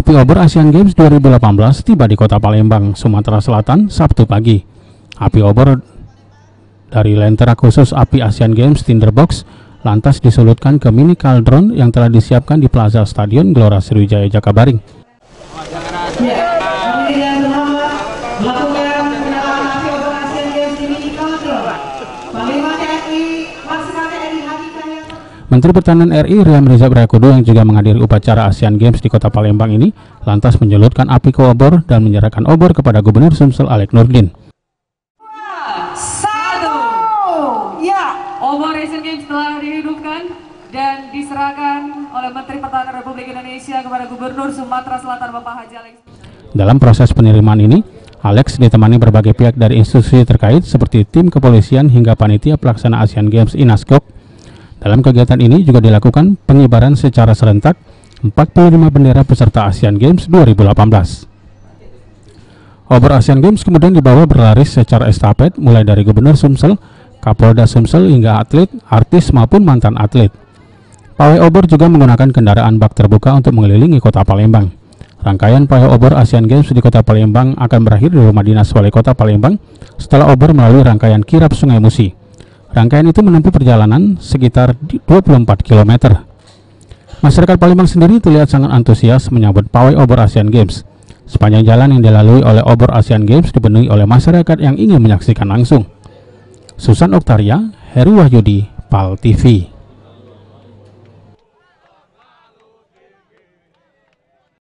Api obor Asian Games 2018 tiba di Kota Palembang, Sumatera Selatan, Sabtu pagi. Api obor dari lentera khusus api Asian Games Tinderbox lantas disulutkan ke mini kaldron yang telah disiapkan di Plaza Stadion Gelora Sriwijaya Jakabaring. Menteri Pertahanan RI Riam Rizal Riyakudu yang juga menghadiri upacara Asian Games di Kota Palembang ini lantas menyelutkan api ke obor dan menyerahkan obor kepada Gubernur Sumsel Alek Nurdin. Obor Asian Games telah dihidupkan dan diserahkan oleh Menteri Pertahanan Republik Indonesia kepada Gubernur Sumatera Selatan Bapak Haji Alex. Dalam proses penerimaan ini, Alex ditemani berbagai pihak dari institusi terkait seperti tim kepolisian hingga panitia pelaksana Asian Games Inasgok. Dalam kegiatan ini juga dilakukan pengibaran secara serentak 45 bendera peserta Asian Games 2018. Obor Asian Games kemudian dibawa berlaris secara estafet mulai dari Gubernur Sumsel, Kapolda Sumsel hingga atlet, artis maupun mantan atlet. Pawai obor juga menggunakan kendaraan bak terbuka untuk mengelilingi Kota Palembang. Rangkaian pawai obor Asian Games di Kota Palembang akan berakhir di Rumah Dinas Wali Kota Palembang setelah obor melalui rangkaian kirap Sungai Musi. Rangkaian itu menempuh perjalanan sekitar 24 km. Masyarakat Palembang sendiri terlihat sangat antusias menyambut pawai obor Asian Games. Sepanjang jalan yang dilalui oleh obor Asian Games dipenuhi oleh masyarakat yang ingin menyaksikan langsung. Susan Oktaria, Heru Wahyudi, PAL TV.